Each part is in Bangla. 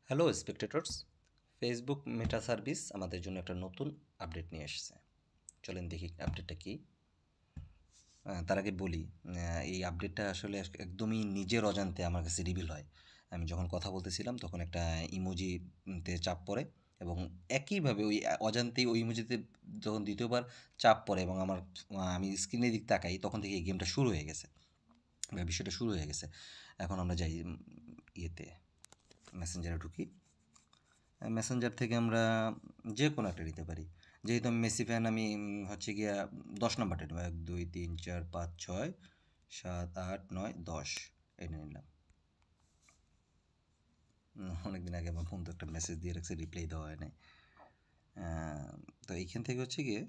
হ্যালো স্পেকটেটরস, ফেসবুক মেটা সার্ভিস আমাদের জন্য একটা নতুন আপডেট নিয়ে এসেছে। চলেন দেখি আপডেটটা কী। তার আগে বলি, এই আপডেটটা আসলে একদমই নিজের অজান্তে আমার কাছে রিভিল হয়। আমি যখন কথা বলতেছিলাম তখন একটা ইমোজিতে চাপ পড়ে এবং একইভাবে ওই অজান্তেই ওই ইমোজিতে যখন দ্বিতীয়বার চাপ পড়ে এবং আমি স্ক্রিনের দিক তাকাই, তখন থেকে এই গেমটা শুরু হয়ে গেছে বা বিষয়টা শুরু হয়ে গেছে। এখন আমরা যাই ইয়েতে, মেসেঞ্জারে ঢুকি। মেসেঞ্জার থেকে আমরা যে কোনো একটা নিতে পারি। যেহেতু আমি মেসি ফ্যান, আমি হচ্ছে গিয়া 10 নম্বরটা নেব। 1 2 3 4 5 6 7 8 9 10 এটা নিলাম। অনেকদিন আগে আমার ফোন তো একটা মেসেজ দিয়ে রাখছে, রিপ্লাই দেওয়া হয় নাই। তো এইখান থেকে হচ্ছে গিয়ে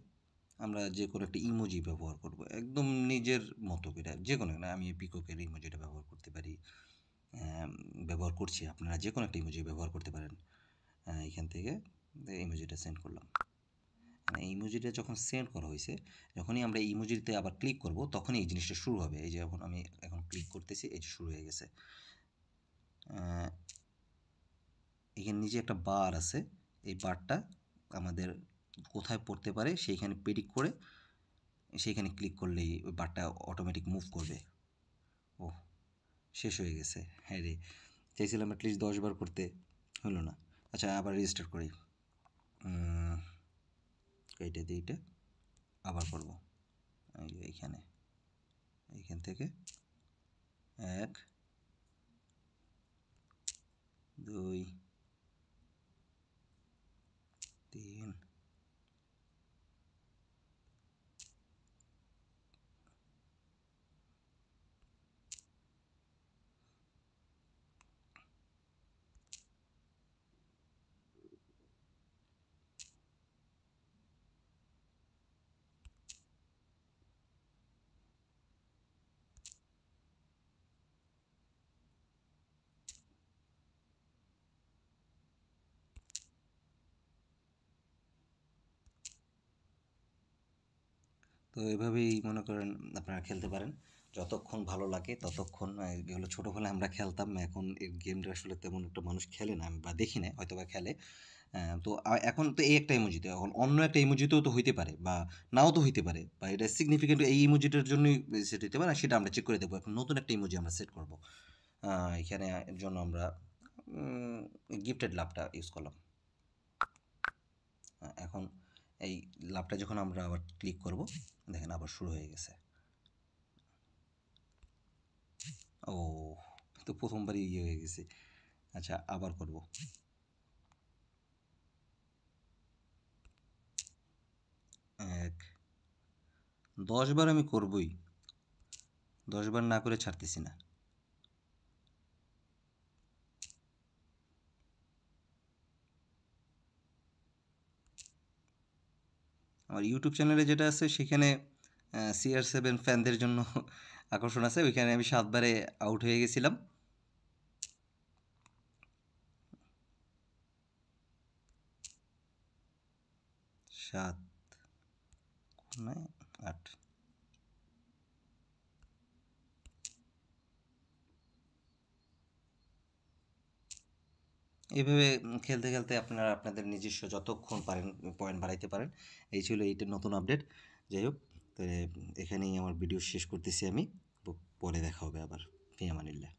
আমরা যে কোনো একটা ইমোজি ব্যবহার করব, একদম নিজের মতো করে। যে কোনো না, আমি পিককের ইমোজিটা ব্যবহার করতে পারি, ব্যবহার করছি। আপনারা যে কোনো একটা ইমোজি ব্যবহার করতে পারেন। এখান থেকে ইমোজিটা সেন্ড করলাম। এই ইমোজিটা যখন সেন্ড করা হয়েছে, যখনই আমরা এই ইমোজিতে আবার ক্লিক করব, তখনই এই জিনিসটা শুরু হবে। এই যে আমি এখন ক্লিক করতেছি, এই যে শুরু হয়ে গেছে। এখানে নিচে একটা বার আছে, এই বারটা আমাদের কোথায় পড়তে পারে সেইখানে প্রেডিক্ট করে সেইখানে ক্লিক করলেই ওই বারটা অটোমেটিক মুভ করবে। ও, শেষ হয়ে গেছে। হ্যাঁ রে, চাইছিলাম অ্যাটলিস্ট 10 বার করতে, হলো না। আচ্ছা, আবার রেজিস্টার করি। এইটা দিয়ে এইটা আবার করব। এইখান থেকে 1 2 3 তো এভাবেই মনে করেন আপনারা খেলতে পারেন যতক্ষণ ভালো লাগে ততক্ষণ। এগুলো ছোটোবেলায় আমরা খেলতাম, এখন এই গেমটা আসলে তেমন একটা মানুষ খেলে না, বা দেখি না, হয়তো বা খেলে। তো এখন তো এই একটা ইমোজিতে, এখন অন্য একটা ইমোজিতেও তো হইতে পারে বা নাও তো হইতে পারে, বা এটা সিগনিফিকেন্ট এই ইমোজিটার জন্যই সেট হইতে পারে, সেটা আমরা চেক করে দেবো। এখন নতুন একটা ইমোজি আমরা সেট করব। এখানে এর জন্য আমরা গিফটেড লাভটা ইউজ করলাম। এখন এই লাভটা যখন আমরা আবার ক্লিক করব, দেখেন আবার শুরু হয়ে গেছে। ও, তো প্রথমবারই ইয়ে হয়ে গেছে। আচ্ছা, আবার করব। 1 10 বার আমি করবই, 10 বার না করে ছাড়তেছি না। আমার ইউটিউব চ্যানেলে যেটা আছে সেখানে CR7 ফ্যানদের জন্য আকর্ষণ আছে। ওইখানে আমি 7 বারে আউট হয়ে গেছিলাম। 7 9 8। এইভাবে খেলতে খেলতে আপনারা আপনাদের নিজস্ব যতক্ষণ পারেন পয়েন্ট বাড়াইতে পারেন। এই ছিল এইটার নতুন আপডেট। যাই হোক, তো এখানেই আমার ভিডিও শেষ করতেছি আমি। পরে দেখা হবে আবার। ফি আমানিল্লাহ।